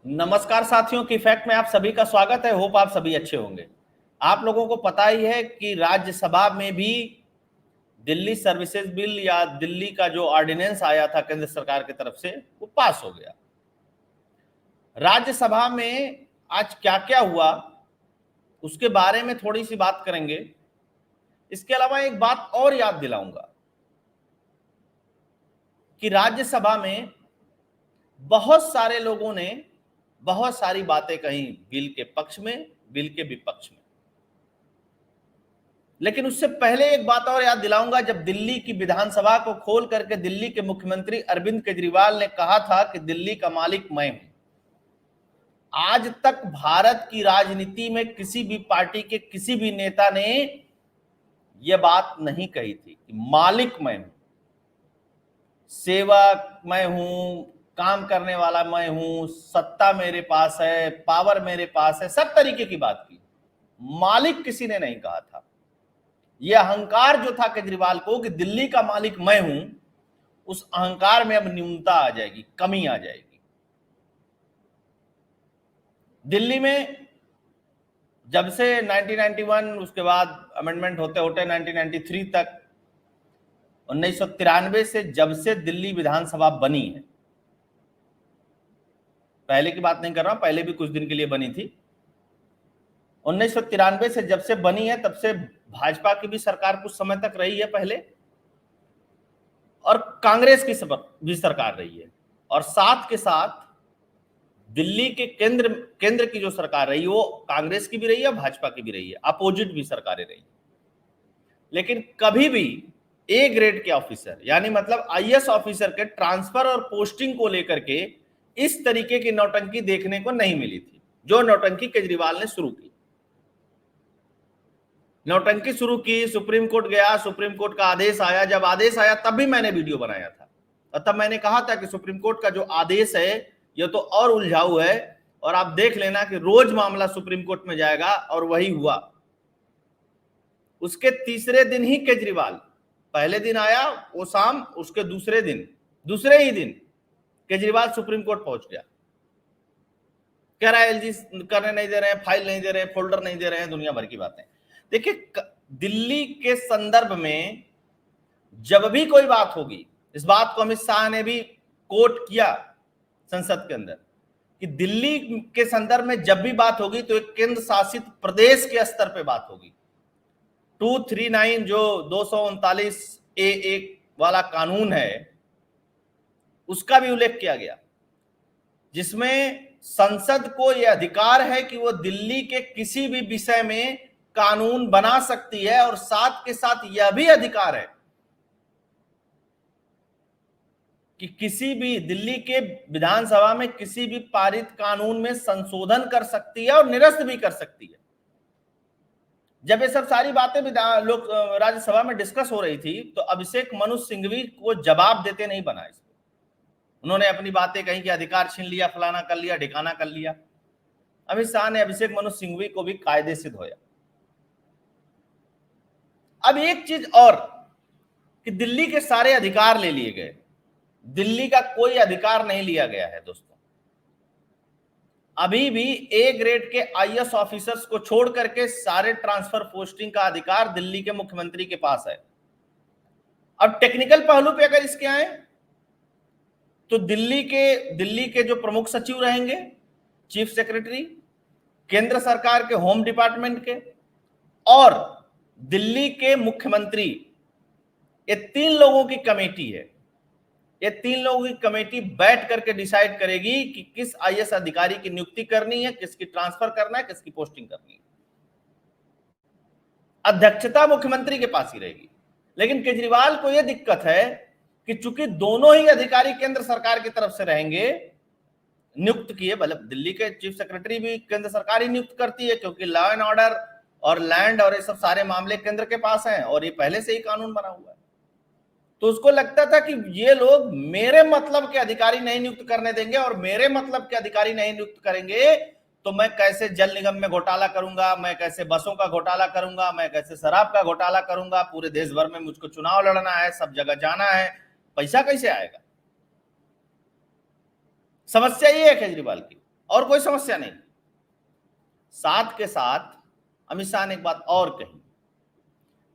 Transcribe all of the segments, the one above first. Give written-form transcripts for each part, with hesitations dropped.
नमस्कार साथियों की फैक्ट में आप सभी का स्वागत है। होप आप सभी अच्छे होंगे। आप लोगों को पता ही है कि राज्यसभा में भी दिल्ली सर्विसेज बिल या दिल्ली का जो ऑर्डिनेंस आया था केंद्र सरकार की तरफ से वो पास हो गया। राज्यसभा में आज क्या क्या हुआ उसके बारे में थोड़ी सी बात करेंगे। इसके अलावा एक बात और याद दिलाऊंगा कि राज्यसभा में बहुत सारे लोगों ने बहुत सारी बातें कही, बिल के पक्ष में, बिल के विपक्ष में। लेकिन उससे पहले एक बात और याद दिलाऊंगा। जब दिल्ली की विधानसभा को खोल करके दिल्ली के मुख्यमंत्री अरविंद केजरीवाल ने कहा था कि दिल्ली का मालिक मैं हूं, आज तक भारत की राजनीति में किसी भी पार्टी के किसी भी नेता ने यह बात नहीं कही थी कि मालिक मैं हूं, सेवक मैं हूं, काम करने वाला मैं हूं, सत्ता मेरे पास है, पावर मेरे पास है, सब तरीके की बात की। मालिक किसी ने नहीं कहा था। यह अहंकार जो था केजरीवाल को कि दिल्ली का मालिक मैं हूं, उस अहंकार में अब न्यूनता आ जाएगी, कमी आ जाएगी। दिल्ली में जब से 1991 उसके बाद अमेंडमेंट होते होते 1993 तक, 1993 से जब से दिल्ली विधानसभा बनी है, पहले की बात नहीं कर रहा हूं, पहले भी कुछ दिन के लिए बनी थी। 1993 से जब से बनी है तब से भाजपा की भी सरकार कुछ समय तक रही है पहले, और कांग्रेस की भी सरकार रही है, और साथ के साथ दिल्ली के केंद्र की जो सरकार रही वो कांग्रेस की भी रही है, भाजपा की भी रही है, अपोजिट भी सरकारें रही। लेकिन कभी भी ए ग्रेड के ऑफिसर यानी मतलब आईएएस ऑफिसर के ट्रांसफर और पोस्टिंग को लेकर के इस तरीके की नौटंकी देखने को नहीं मिली थी जो नौटंकी केजरीवाल ने शुरू की। नौटंकी शुरू की, सुप्रीम कोर्ट गया, सुप्रीम कोर्ट का आदेश आया। जब आदेश आया तब भी मैंने वीडियो बनाया था और तब मैंने कहा था कि सुप्रीम कोर्ट का जो आदेश है यह तो और उलझाऊ है, और आप देख लेना कि रोज मामला सुप्रीम कोर्ट में जाएगा, और वही हुआ। उसके तीसरे दिन ही केजरीवाल, पहले दिन आया वो शाम, उसके दूसरे ही दिन केजरीवाल सुप्रीम कोर्ट पहुंच गया। कह रहा है एलजी करने नहीं दे रहे हैं, फाइल नहीं दे रहे हैं, फोल्डर नहीं दे रहे हैं, दुनिया भर की बातें। देखिए, दिल्ली के संदर्भ में जब भी कोई बात होगी, इस बात को अमित शाह ने भी कोट किया संसद के अंदर कि दिल्ली के संदर्भ में जब भी बात होगी तो एक केंद्र शासित प्रदेश के स्तर पे बात होगी। 239 जो 239A1 वाला कानून है उसका भी उल्लेख किया गया, जिसमें संसद को यह अधिकार है कि वो दिल्ली के किसी भी विषय में कानून बना सकती है, और साथ के साथ यह भी अधिकार है कि किसी भी दिल्ली के विधानसभा में किसी भी पारित कानून में संशोधन कर सकती है और निरस्त भी कर सकती है। जब ये सब सारी बातें लोग राज्यसभा में डिस्कस हो रही थी तो अभिषेक मनु सिंघवी को जवाब देते नहीं बना। इसको उन्होंने अपनी बातें कही कि अधिकार छीन लिया, फलाना कर लिया, ढिकाना कर लिया। अमित शाह ने अभिषेक मनु सिंघवी को भी कायदे से धोया। अब एक चीज और कि दिल्ली के सारे अधिकार ले लिए गए, दिल्ली का कोई अधिकार नहीं लिया गया है दोस्तों। अभी भी ए ग्रेड के आईएएस ऑफिसर्स को छोड़ करके सारे ट्रांसफर पोस्टिंग का अधिकार दिल्ली के मुख्यमंत्री के पास है। अब टेक्निकल पहलू पे अगर इसके आए तो दिल्ली के जो प्रमुख सचिव रहेंगे, चीफ सेक्रेटरी, केंद्र सरकार के होम डिपार्टमेंट के और दिल्ली के मुख्यमंत्री, ये 3 लोगों की कमेटी है। ये 3 लोगों की कमेटी बैठ करके डिसाइड करेगी कि किस आईएएस अधिकारी की नियुक्ति करनी है, किसकी ट्रांसफर करना है, किसकी पोस्टिंग करनी है। अध्यक्षता मुख्यमंत्री के पास ही रहेगी। लेकिन केजरीवाल को यह दिक्कत है कि चूंकि दोनों ही अधिकारी केंद्र सरकार की तरफ से रहेंगे, नियुक्त किए, मतलब दिल्ली के चीफ सेक्रेटरी भी केंद्र सरकार ही नियुक्त करती है, क्योंकि लॉ एंड ऑर्डर और लैंड और ये सब सारे मामले केंद्र के पास हैं और ये पहले से ही कानून बना हुआ है। तो उसको लगता था कि ये लोग मेरे मतलब के अधिकारी नहीं नियुक्त करने देंगे, और मेरे मतलब के अधिकारी नहीं नियुक्त करेंगे तो मैं कैसे जल निगम में घोटाला करूंगा, मैं कैसे बसों का घोटाला करूंगा, मैं कैसे शराब का घोटाला करूंगा, पूरे देश भर में मुझको चुनाव लड़ना है, सब जगह जाना है, पैसा कैसे आएगा। समस्या ये है केजरीवाल की। और कोई समस्या नहीं। साथ के साथ अमित शाह ने एक बात और कही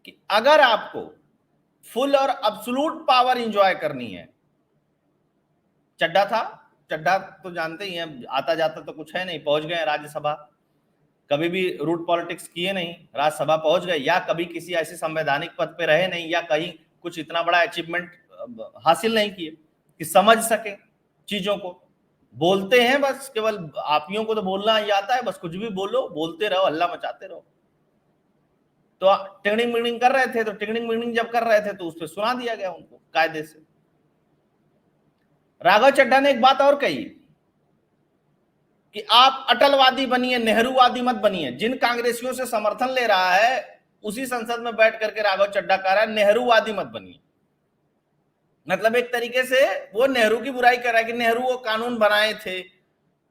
कि अगर आपको फुल और अब्सोल्यूट पावर एंजॉय करनी है, चड्ढा था, चड्ढा तो जानते ही हैं, आता जाता तो कुछ है नहीं, पहुंच गए राज्यसभा, कभी भी रूट पॉलिटिक्स किए नहीं, राज्यसभा पहुंच गए, या कभी किसी ऐसे संवैधानिक पद पे रहे नहीं, या कहीं कुछ इतना बड़ा अचीवमेंट हासिल नहीं किए कि समझ सके चीजों को। बोलते हैं बस, केवल आपियों को तो बोलना ही आता है, बस कुछ भी बोलो, बोलते रहो, हल्ला मचाते रहो। तो टिंगडिंग मिंगडिंग कर रहे थे, तो टिंगडिंग मिंगडिंग जब कर रहे थे तो उस पर सुना दिया गया उनको कायदे से। राघव चड्ढा ने एक बात और कही कि आप अटलवादी बनिए, नेहरूवादी मत बनिए। जिन कांग्रेसियों से समर्थन ले रहा है उसी संसद में बैठ करके राघव चड्ढा कह रहा है नेहरूवादी मत बनिए। मतलब एक तरीके से वो नेहरू की बुराई कर रहा है कि नेहरू वो कानून बनाए थे,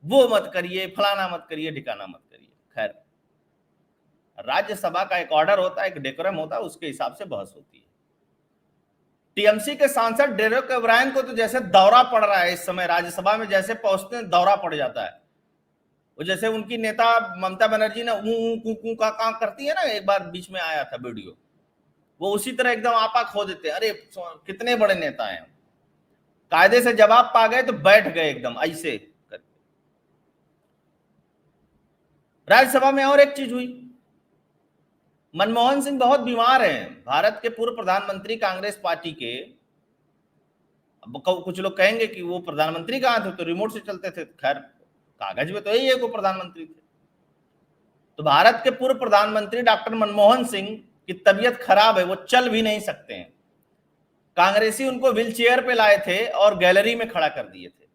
वो मत करिए, फलाना मत करिए, ठिकाना मत करिए। खैर, राज्यसभा का एक ऑर्डर होता है, एक डेकोरम होता है, उसके हिसाब से बहस होती है। टीएमसी के सांसद डेरेक ओब्रायन को तो जैसे दौरा पड़ रहा है इस समय, राज्यसभा में जैसे पहुंचते हैं दौरा पड़ जाता है। वो जैसे उनकी नेता ममता बनर्जी ने ऊ का काम करती है ना, एक बार बीच में आया था वीडियो, वो उसी तरह एकदम आपा खो देते हैं। अरे कितने बड़े नेता हैं, कायदे से जवाब पा गए तो बैठ गए एकदम ऐसे करके। राज्यसभा में और एक चीज हुई, मनमोहन सिंह बहुत बीमार हैं, भारत के पूर्व प्रधानमंत्री, कांग्रेस पार्टी के। कुछ लोग कहेंगे कि वो प्रधानमंत्री कहां थे, तो रिमोट से चलते थे, खैर कागज में तो यही है वो प्रधानमंत्री थे। तो भारत के पूर्व प्रधानमंत्री डॉक्टर मनमोहन सिंह की तबीयत खराब है, वो चल भी नहीं सकते हैं। कांग्रेसी उनको व्हील चेयर पे लाए थे और गैलरी में खड़ा कर दिए थे,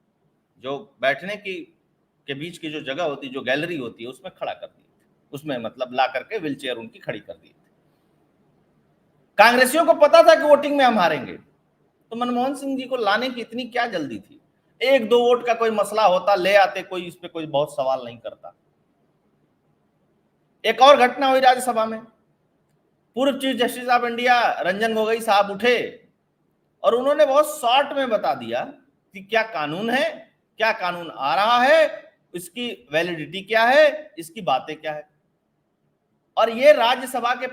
जो बैठने की के बीच की जो जगह होती, जो गैलरी होती है, उसमें खड़ा कर दिए थे, उसमें मतलब ला करके व्हील चेयर उनकी खड़ी कर दी थी। कांग्रेसियों को पता था कि वोटिंग में हम हारेंगे, तो मनमोहन सिंह जी को लाने की इतनी क्या जल्दी थी? एक दो वोट का कोई मसला होता, ले आते, कोई इस पे कोई बहुत सवाल नहीं करता। एक और घटना हुई राज्यसभा में, पूर्व chief justice of India Ranjan Gogoi साहब उठे और उन्होंने बहुत शॉर्ट में बता दिया कि क्या कानून है, क्या कानून आ रहा है, इसकी वैलिडिटी क्या है, इसकी बातें क्या है। और ये राज्यसभा में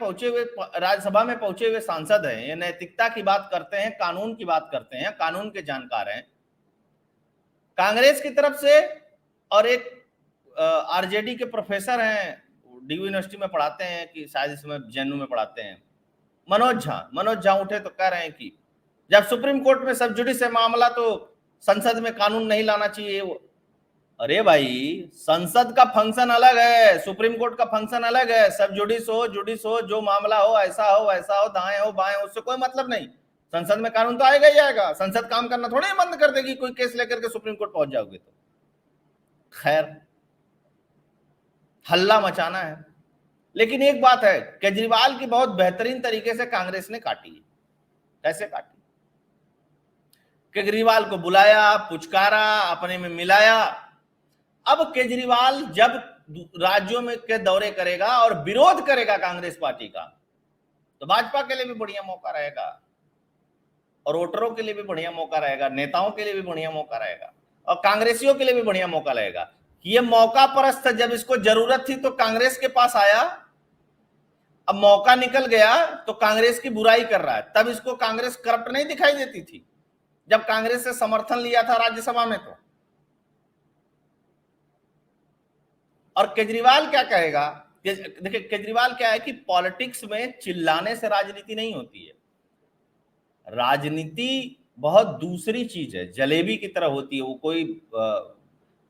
पहुंचे हुए सांसद हैं, ये नैतिकता की बात करते हैं, कानून की बात करते हैं, कानून के जानकार हैं कांग्रेस की तरफ से। और एक आरजेडी के प्रोफेसर हैं, डीयू यूनिवर्सिटी में पढ़ाते हैं, कि शायद इस समय जेएनयू में पढ़ाते हैं, मनोज झा उठे तो कह रहे हैं कि जब सुप्रीम कोर्ट में सब जुडिस है मामला तो संसद में कानून नहीं लाना चाहिए। अरे भाई, संसद का फंक्शन अलग है, सुप्रीम कोर्ट का फंक्शन अलग है। सब जुडिस हो, जो मामला हो, ऐसा हो वैसा हो, दाएं हो बाएं हो, उससे कोई मतलब नहीं। संसद में कानून तो आएगा ही आएगा, संसद काम करना थोड़ी बंद कर देगी कोई केस लेकर के सुप्रीम कोर्ट पहुंच जाओगे तो। खैर, हल्ला मचाना है। लेकिन एक बात है, केजरीवाल की बहुत बेहतरीन तरीके से कांग्रेस ने काटी है। कैसे काटी? केजरीवाल को बुलाया, पुचकारा, अपने में मिलाया। अब केजरीवाल जब राज्यों में के दौरे करेगा और विरोध करेगा कांग्रेस पार्टी का, तो भाजपा के लिए भी बढ़िया मौका रहेगा, और वोटरों के लिए भी बढ़िया मौका रहेगा, नेताओं के लिए भी बढ़िया मौका रहेगा, और कांग्रेसियों के लिए भी बढ़िया मौका रहेगा कि ये मौका परस्त, जब इसको जरूरत थी तो कांग्रेस के पास आया, अब मौका निकल गया तो कांग्रेस की बुराई कर रहा है। तब इसको कांग्रेस करप्ट नहीं दिखाई देती थी जब कांग्रेस से समर्थन लिया था राज्यसभा में तो। और केजरीवाल क्या कहेगा? देखिए, केजरीवाल क्या है कि पॉलिटिक्स में चिल्लाने से राजनीति नहीं होती है। राजनीति बहुत दूसरी चीज है, जलेबी की तरह होती है, वो कोई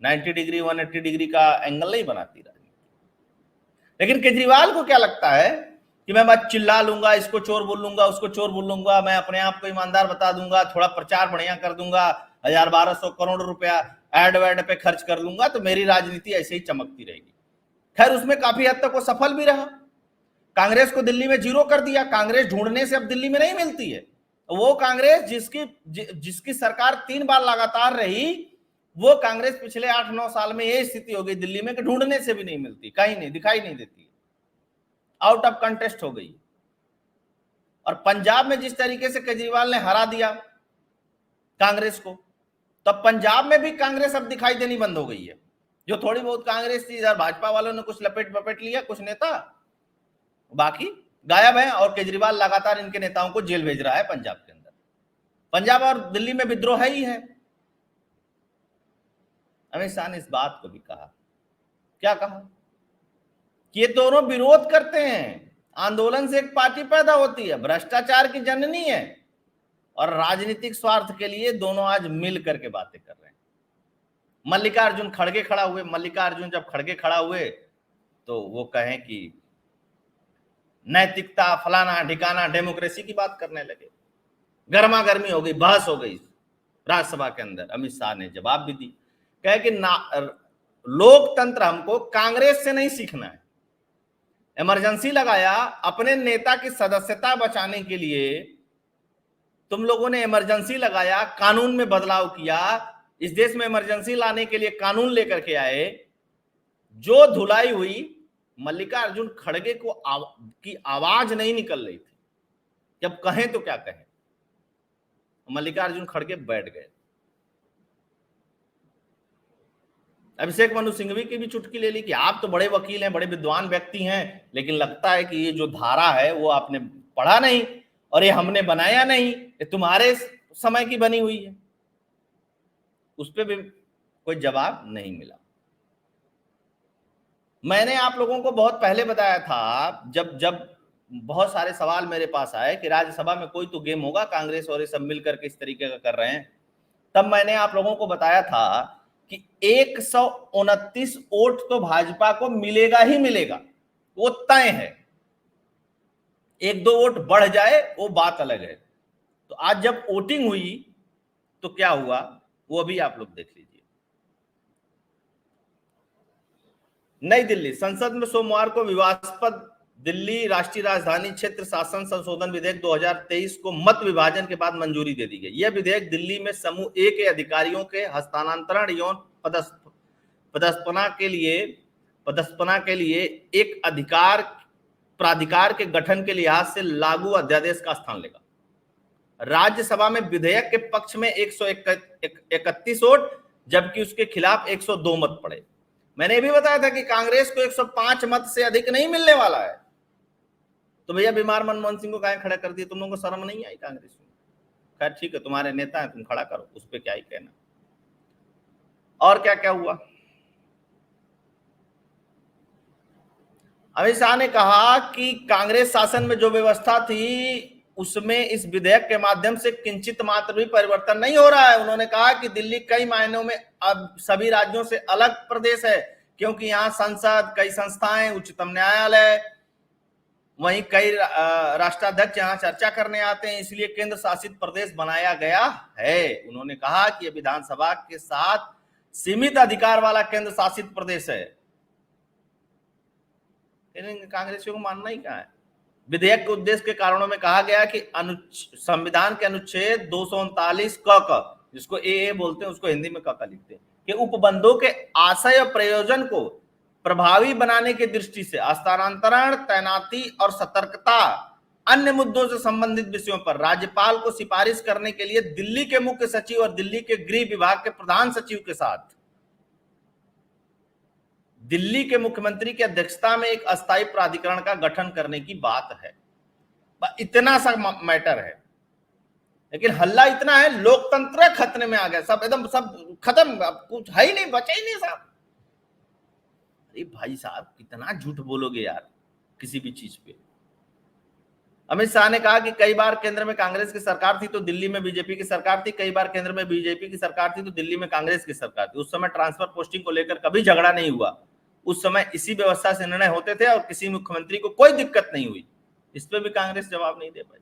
90 डिग्री 180 डिग्री का एंगल नहीं बनाती राजनीति। लेकिन केजरीवाल को क्या लगता है कि मैं बस चिल्ला लूंगा, इसको चोर बोल लूंगा, उसको चोर बोल लूंगा, मैं अपने आप को ईमानदार बता दूंगा, थोड़ा प्रचार बढ़िया कर दूंगा, 1000-1200 करोड़ रुपया एड वेड पे खर्च कर लूंगा, तो मेरी राजनीति ऐसे ही चमकती रहेगी। खैर, उसमें काफी हद तक वो सफल भी रहा। कांग्रेस को दिल्ली में जीरो कर दिया। कांग्रेस ढूंढने से अब दिल्ली में नहीं मिलती है। वो कांग्रेस जिसकी सरकार 3 बार लगातार रही, वो कांग्रेस पिछले 8-9 साल में ये स्थिति हो गई दिल्ली में कि ढूंढने से भी नहीं मिलती, कहीं नहीं दिखाई नहीं देती, आउट ऑफ कंटेस्ट हो गई। और पंजाब में जिस तरीके से केजरीवाल ने हरा दिया कांग्रेस को, तब पंजाब में भी कांग्रेस अब दिखाई देनी बंद हो गई है। जो थोड़ी बहुत कांग्रेस थी, इधर भाजपा वालों ने कुछ लपेट बपेट लिया, कुछ नेता, बाकी गायब है। और केजरीवाल लगातार इनके नेताओं को जेल भेज रहा है पंजाब के अंदर। पंजाब और दिल्ली में विद्रोह ही है। अमित शाह ने इस बात को भी कहा, क्या कहा कि ये दोनों विरोध करते हैं, आंदोलन से एक पार्टी पैदा होती है, भ्रष्टाचार की जननी है, और राजनीतिक स्वार्थ के लिए दोनों आज मिल करके बातें कर रहे हैं। मल्लिकार्जुन खड़गे खड़ा हुए, मल्लिकार्जुन जब खड़गे खड़ा हुए तो वो कहें कि नैतिकता, फलाना ढिकाना, डेमोक्रेसी की बात करने लगे। गर्मा गर्मी हो गई, बहस हो गई राज्यसभा के अंदर। अमित शाह ने जवाब भी दी, कहे कि लोकतंत्र हमको कांग्रेस से नहीं सीखना है। इमरजेंसी लगाया अपने नेता की सदस्यता बचाने के लिए, तुम लोगों ने इमरजेंसी लगाया, कानून में बदलाव किया, इस देश में इमरजेंसी लाने के लिए कानून लेकर के आए। जो धुलाई हुई, मल्लिकार्जुन खड़गे की आवाज नहीं निकल रही थी, जब कहें तो क्या कहें। मल्लिकार्जुन खड़गे बैठ गए। अभिषेक मनु सिंघवी की भी चुटकी ले ली कि आप तो बड़े वकील हैं, बड़े विद्वान व्यक्ति हैं, लेकिन लगता है कि ये जो धारा है वो आपने पढ़ा नहीं, और ये हमने बनाया नहीं, ये तुम्हारे समय की बनी हुई है। उस पर भी कोई जवाब नहीं मिला। मैंने आप लोगों को बहुत पहले बताया था, जब बहुत सारे सवाल मेरे पास आए कि राज्यसभा में कोई तो गेम होगा, कांग्रेस और ये सब मिलकर के इस तरीके का कर रहे हैं, तब मैंने आप लोगों को बताया था कि 129 वोट तो भाजपा को मिलेगा ही मिलेगा, वो तय है। 1-2 वोट बढ़ जाए वो बात अलग है। तो आज जब वोटिंग हुई तो क्या हुआ वो अभी आप लोग देख लीजिए। नई दिल्ली संसद में सोमवार को विवादास्पद दिल्ली राष्ट्रीय राजधानी क्षेत्र शासन संशोधन विधेयक 2023 को मत विभाजन के बाद मंजूरी दे दी गई। यह विधेयक दिल्ली में समूह ए के अधिकारियों के हस्तांतरण यौन पदस्थापना के लिए एक प्राधिकार के गठन के लिहाज से लागू अध्यादेश का स्थान लेगा। राज्यसभा में विधेयक के पक्ष में 131 वोट, जबकि उसके खिलाफ 102 मत पड़े। मैंने ये भी बताया था कि कांग्रेस को 105 मत से अधिक नहीं मिलने वाला है। तो भैया बीमार मनमोहन सिंह को काहे खड़ा कर दिया? तुम लोगों को शर्म नहीं आई कांग्रेस में? खैर ठीक है, तुम्हारे नेता हैं, तुम खड़ा करो, उस पर क्या ही कहना। और क्या क्या हुआ? अमित शाह ने कहा कि कांग्रेस शासन में जो व्यवस्था थी उसमें इस विधेयक के माध्यम से किंचित मात्र भी परिवर्तन नहीं हो रहा है। उन्होंने कहा कि दिल्ली कई मायनों में अब सभी राज्यों से अलग प्रदेश है, क्योंकि यहाँ संसद, कई संस्थाएं, उच्चतम न्यायालय, वहीं कई राष्ट्राध्यक्ष यहाँ चर्चा करने आते हैं, इसलिए केंद्र शासित प्रदेश बनाया गया है। उन्होंने कहा कि यह विधानसभा के साथ सीमित अधिकार वाला केंद्र शासित प्रदेश है। कांग्रेसियों को मानना ही क्या है? विधेयक के उद्देश्य के कारणों में कहा गया कि संविधान के अनुच्छेद 239 क, जिसको ए बोलते हैं, उसको हिंदी में क लिखते हैं, कि उपबंधों के आशय और प्रयोजन को प्रभावी बनाने की दृष्टि से हस्तांतरण, तैनाती और सतर्कता अन्य मुद्दों से संबंधित विषयों पर राज्यपाल को सिफारिश करने के लिए दिल्ली के मुख्य सचिव और दिल्ली के गृह विभाग के प्रधान सचिव के साथ दिल्ली के मुख्यमंत्री की अध्यक्षता में एक अस्थायी प्राधिकरण का गठन करने की बात है। इतना सा मैटर है, लेकिन हल्ला इतना है, लोकतंत्र खतरे में आ गया, सब एकदम सब खत्म, कुछ है ही नहीं, बचा ही नहीं साहब। अरे भाई साहब, कितना झूठ बोलोगे यार किसी भी चीज पे। अमित शाह ने कहा कि कई बार केंद्र में कांग्रेस की सरकार थी तो दिल्ली में बीजेपी की सरकार थी, कई बार केंद्र में बीजेपी की सरकार थी तो दिल्ली में कांग्रेस की सरकार थी। उस समय ट्रांसफर पोस्टिंग को लेकर कभी झगड़ा नहीं हुआ। उस समय इसी व्यवस्था से निर्णय होते थे और किसी मुख्यमंत्री को कोई दिक्कत नहीं हुई। इस पे भी कांग्रेस जवाब नहीं दे पाई।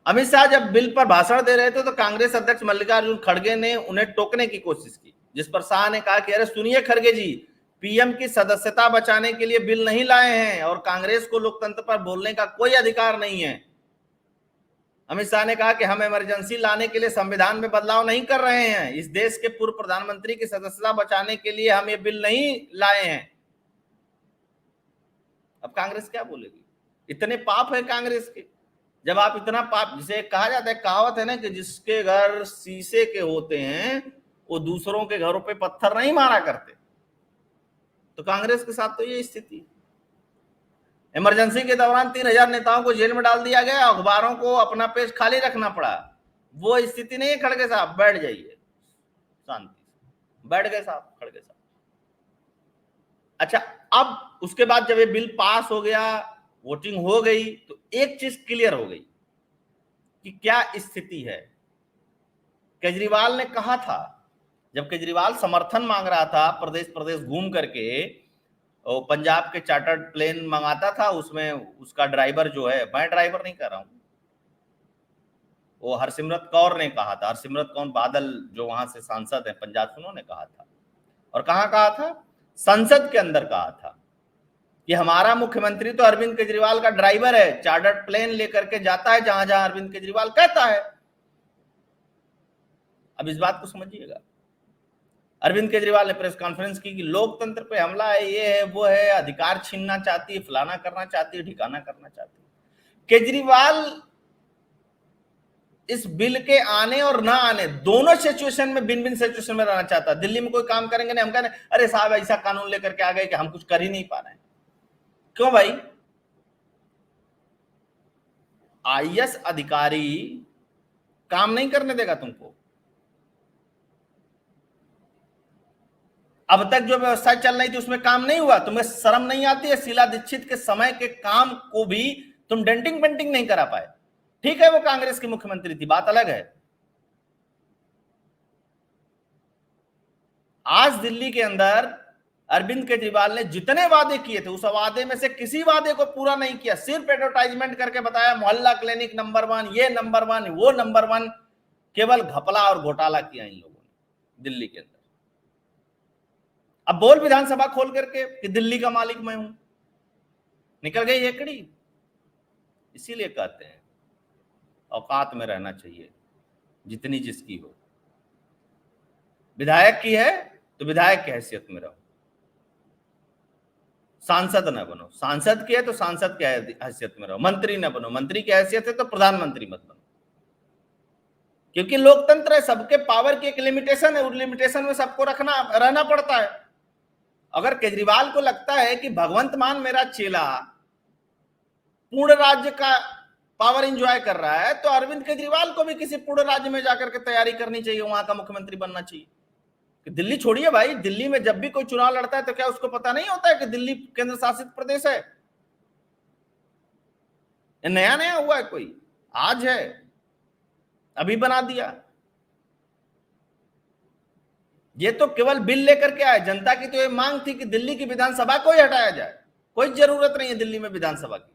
अमित शाह जब बिल पर भाषण दे रहे थे तो कांग्रेस अध्यक्ष मल्लिकार्जुन खड़गे ने उन्हें टोकने की कोशिश की, जिस पर शाह ने कहा कि अरे सुनिए खड़गे जी, पीएम की सदस्यता बचाने के लिए बिल नहीं लाए हैं और कांग्रेस को लोकतंत्र पर बोलने का कोई अधिकार नहीं है। अमित शाह ने कहा कि हम इमरजेंसी लाने के लिए संविधान में बदलाव नहीं कर रहे हैं, इस देश के पूर्व प्रधानमंत्री की सदस्यता बचाने के लिए हम ये बिल नहीं लाए हैं। अब कांग्रेस क्या बोलेगी? इतने पाप है कांग्रेस के। जब आप इतना पाप, जिसे कहा जाता है, कहावत है ना कि जिसके घर शीशे के होते हैं वो दूसरों के घरों पे पत्थर नहीं मारा करते। तो कांग्रेस के साथ तो ये स्थिति। इमरजेंसी के दौरान 3,000 नेताओं को जेल में डाल दिया गया, अखबारों को अपना पेज खाली रखना पड़ा। वो स्थिति नहीं है खड़गे साहब, बैठ जाइए शांति से। बैठ गए साहब खड़गे साहब। अच्छा, अब उसके बाद जब ये बिल पास हो गया, वोटिंग हो गई, तो एक चीज क्लियर हो गई कि क्या स्थिति है। केजरीवाल ने कहा था, जब केजरीवाल समर्थन मांग रहा था प्रदेश प्रदेश घूम करके, और पंजाब के चार्टर्ड प्लेन मंगाता था, उसमें उसका ड्राइवर जो है, मैं ड्राइवर नहीं कर रहा हूं, वो हरसिमरत कौर ने कहा था, हरसिमरत कौर बादल जो वहां से सांसद है पंजाब से, उन्होंने कहा था। और कहां कहा था? संसद के अंदर कहा था कि हमारा मुख्यमंत्री तो अरविंद केजरीवाल का ड्राइवर है, चार्टर्ड प्लेन लेकर के जाता है जहां जहां अरविंद केजरीवाल कहता है। अब इस बात को समझिएगा। अरविंद केजरीवाल ने प्रेस कॉन्फ्रेंस की कि लोकतंत्र पे हमला है, ये है वो है, अधिकार छीनना चाहती है, फलाना करना चाहती है, ठिकाना करना चाहती है। केजरीवाल इस बिल के आने और ना आने दोनों सिचुएशन में, बिन बिन सिचुएशन में रहना चाहता है। दिल्ली में कोई काम करेंगे नहीं, हम कह रहे अरे साहब ऐसा कानून लेकर के आ गए कि हम कुछ कर ही नहीं पा रहे हैं। क्यों भाई? आईएएस अधिकारी काम नहीं करने देगा तुमको। अब तक जो व्यवस्था चल रही थी उसमें काम नहीं हुआ, तुम्हें शर्म नहीं आती है? शीला दीक्षित के समय के काम को भी तुम डेंटिंग पेंटिंग नहीं करा पाए। ठीक है, वो कांग्रेस की मुख्यमंत्री थी, बात अलग है। आज दिल्ली के अंदर अरविंद केजरीवाल ने जितने वादे किए थे, उस वादे में से किसी वादे को पूरा नहीं किया। सिर्फ एडवर्टाइजमेंट करके बताया मोहल्ला क्लिनिक नंबर 1, ये नंबर 1, वो नंबर 1। केवल घपला और घोटाला किया इन लोगों ने दिल्ली के अंदर। अब बोल विधानसभा खोल करके कि दिल्ली का मालिक मैं हूं, निकल गई एकड़ी। इसीलिए कहते हैं औकात में रहना चाहिए, जितनी जिसकी हो। विधायक की है तो विधायक की हैसियत में रहो, सांसद न बनो। सांसद की है तो सांसद की हैसियत में रहो। मंत्री न बनो, मंत्री की हैसियत है तो प्रधानमंत्री मत बनो। क्योंकि लोकतंत्र है, सबके पावर की एक लिमिटेशन है, उस लिमिटेशन में सबको रहना पड़ता है। अगर केजरीवाल को लगता है कि भगवंत मान मेरा चेला पूर्ण राज्य का पावर एंजॉय कर रहा है, तो अरविंद केजरीवाल को भी किसी पूर्ण राज्य में जाकर के तैयारी करनी चाहिए, वहां का मुख्यमंत्री बनना चाहिए। कि दिल्ली छोड़िए भाई, दिल्ली में जब भी कोई चुनाव लड़ता है तो क्या उसको पता नहीं होता है कि दिल्ली केंद्र शासित प्रदेश है? नया नया हुआ है कोई, आज है, अभी बना दिया। ये तो केवल बिल लेकर के आए। जनता की तो ये मांग थी कि दिल्ली की विधानसभा को ही हटाया जाए, कोई जरूरत नहीं है दिल्ली में विधानसभा की।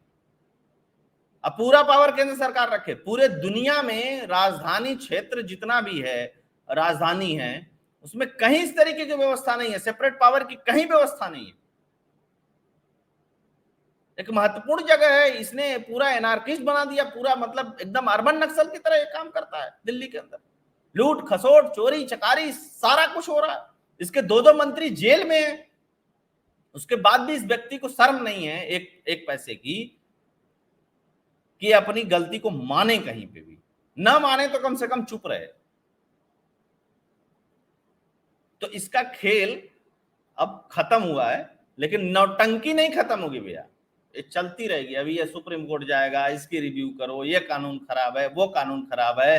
अब पूरा पावर केंद्र सरकार रखे। पूरे दुनिया में राजधानी क्षेत्र जितना भी है, राजधानी है, उसमें कहीं इस तरीके की व्यवस्था नहीं है, सेपरेट पावर की कहीं व्यवस्था नहीं है। एक महत्वपूर्ण जगह है, इसने पूरा एनार्किस्ट बना दिया, पूरा मतलब एकदम अर्बन नक्सल की तरह ये काम करता है दिल्ली के अंदर। लूट खसोट चोरी चकारी सारा कुछ हो रहा है। इसके 2-2 मंत्री जेल में है, उसके बाद भी इस व्यक्ति को शर्म नहीं है एक पैसे की कि अपनी गलती को माने। कहीं पे भी ना माने तो कम से कम चुप रहे। तो इसका खेल अब खत्म हुआ है, लेकिन नौटंकी नहीं खत्म होगी भैया, ये चलती रहेगी। अभी ये सुप्रीम कोर्ट जाएगा, इसकी रिव्यू करो, ये कानून खराब है, वो कानून खराब है,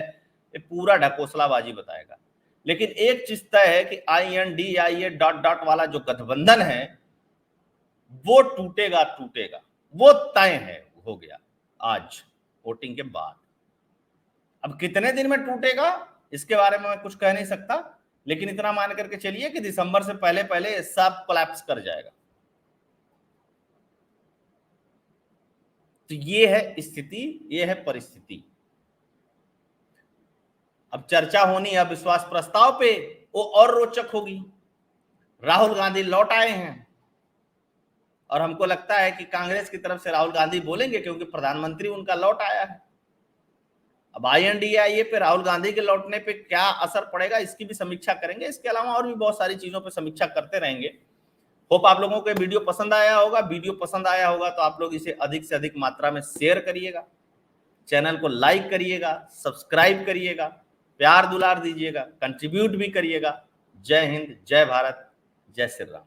ये पूरा ढकोसलाबाजी बताएगा। लेकिन एक चीज तय है कि INDIA ... वाला जो गठबंधन है वो टूटेगा, वो तय है, हो गया आज वोटिंग के बाद। अब कितने दिन में टूटेगा इसके बारे में मैं कुछ कह नहीं सकता, लेकिन इतना मान करके चलिए कि दिसंबर से पहले पहले सब कोलैप्स कर जाएगा। तो ये है स्थिति, ये है परिस्थिति। अब चर्चा होनी है विश्वास प्रस्ताव पे, वो और रोचक होगी। राहुल गांधी लौट आए हैं और हमको लगता है कि कांग्रेस की तरफ से राहुल गांधी बोलेंगे, क्योंकि प्रधानमंत्री उनका लौट आया है। अब INDIA पे राहुल गांधी के लौटने पे क्या असर पड़ेगा, इसकी भी समीक्षा करेंगे। इसके अलावा और भी बहुत सारी चीजों पे समीक्षा करते रहेंगे। होप आप लोगों को वीडियो पसंद आया होगा। वीडियो पसंद आया होगा तो आप लोग इसे अधिक से अधिक मात्रा में शेयर करिएगा, चैनल को लाइक करिएगा, सब्सक्राइब करिएगा, प्यार दुलार दीजिएगा, कंट्रीब्यूट भी करिएगा। जय हिंद, जय भारत, जय श्री राम।